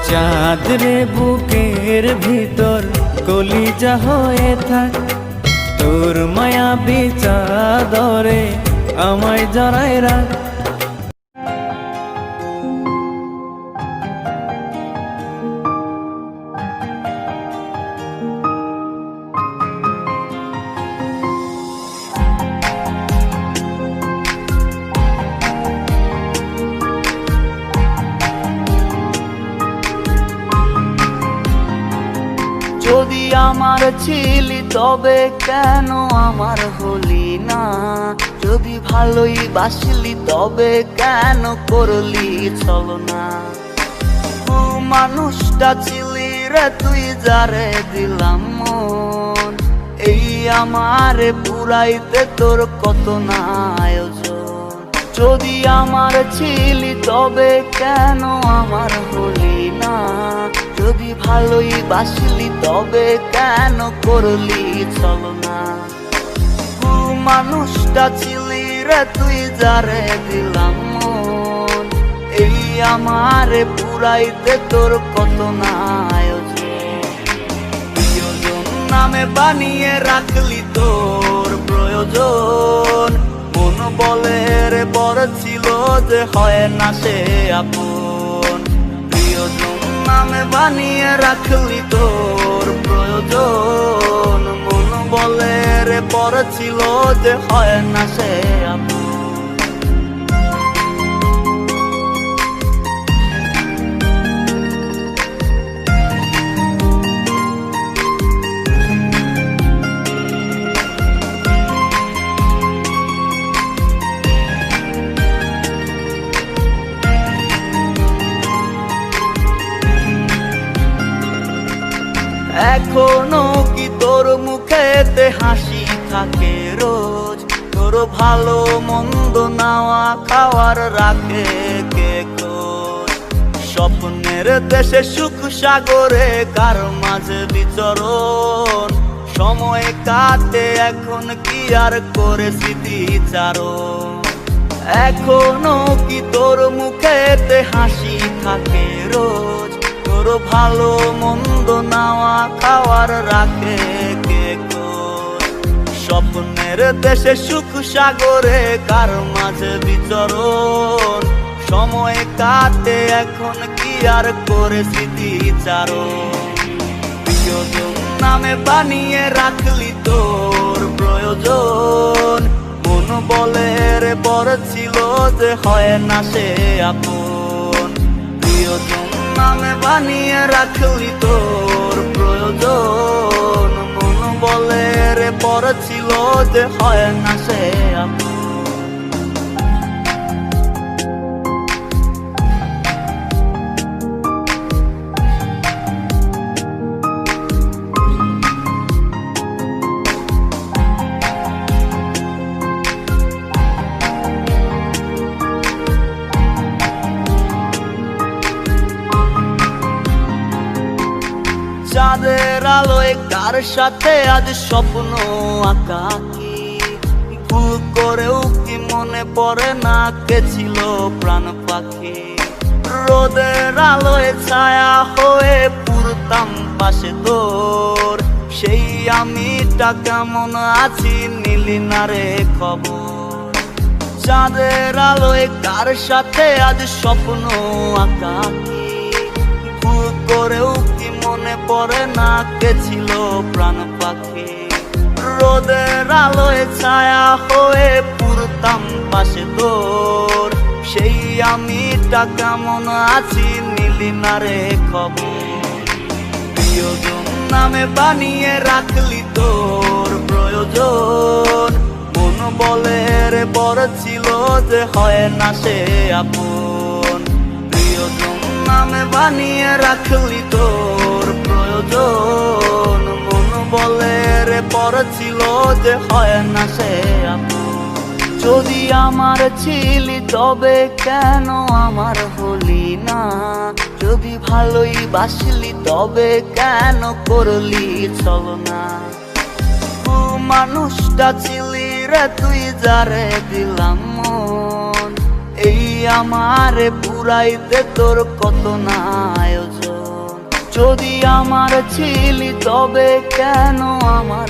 চাঁদ রে বুকের ভিতর কলিজা হয়ে থাক, তোর মায়াবী চাদরে আমায় জড়ায় রাখ। যদি আমার ছিলি তবে কেন আমার হলি না, যদি ভালোই বাসলি তবে কেন করলি ছলনা। মানুষটা ছিলি রে তুই যারে দিলাম মন, এই আমারে পুরাইতে তোর কত না আয়োজন। যদি আমার ছিলি তবে কেন আমার হলি না, যদি ভালোই বাসলি তবে কেন করলি ছলনা। মানুষটা ছিলি রে তুই যারে দিলাম মন, এই আমারে পুরাইতে তোর কত না আয়োজন। প্রিয়জন নামে বানিয়ে রাখলি তোর প্রয়োজন, মন বলে রে বড় ছিল যে হয় না সে আপন। প্রিয়জন নামে বানিয়ে রাখলি তোর প্রয়োজন, মন বলে রে বড় ছিল যে হয় না সে আপন। এখনো কি তোর মুখেতে হাসি থাকে রোজ, তোর ভালো মন্দ নাওয়া খাওয়ার রাখে কে খোঁজ। স্বপ্নের দেশে সুখ সাগরে কার মাঝে বিচরণ, সময় কাটে এখন কি আর করে স্মৃতিচারণ। এখনো কি তোর মুখেতে হাসি থাকে রোজ, তোর ভালো মন্দ নাওয়া খাওয়ার রাখে কে খোঁজ। স্বপ্নের দেশে সুখ সাগরে কার মাঝে বিচরণ, সময় কাটে এখন কি আর করে স্মৃতিচারণ। প্রিয়জন নামে বানিয়ে রাখলি তোর প্রয়োজন, মন বলে রে বড় ছিল যে হয় না সে আপন। প্রিয়জন নামে বানিয়ে রাখলি তোর প্রয়োজন, মন বলে রে বড় ছিল যে হয় না সে আপন। চাঁদের আলোয় কার সাথে আজ স্বপ্ন আঁকাকি, ভুল করেও কি মনে পড়ে না কে ছিল প্রাণ পাখি। রোদের আলোয় ছায়া হয়ে পুরতাম পাশে তোর, সেই আমিটা কেমন আছি নিলি না রে খবর। চাঁদের আলোয় কার সাথে আজ স্বপ্ন আঁকাকি, ভুল করেও কি মনে পড়ে না কে ছিল প্রাণ পাখি। রোদের আলোয় ছায়া হয়ে পুরতাম পাশে তোর, সেই আমিটা কেমন আছি নিলি না রে খবর। প্রিয়জন নামে বানিয়ে রাখলি তোর প্রয়োজন, মন বলে রে বড় ছিল যে হয় না সে আপন। প্রিয়জন নামে বানিয়ে রাখলি তোর প্রয়োজন, মন বলে রে বড় ছিল যে হয় না সে আপন। যদি আমার ছিলি তবে কেন আমার হলি না, যদি ভালোই বাসলি তবে কেন করলি ছলনা। মানুষটা ছিলি রে তুই যারে দিলাম মন, এই আমারে পুরাইতে তোর কত না আয়োজন। যদি আমার ছিলি তবে কেন আমার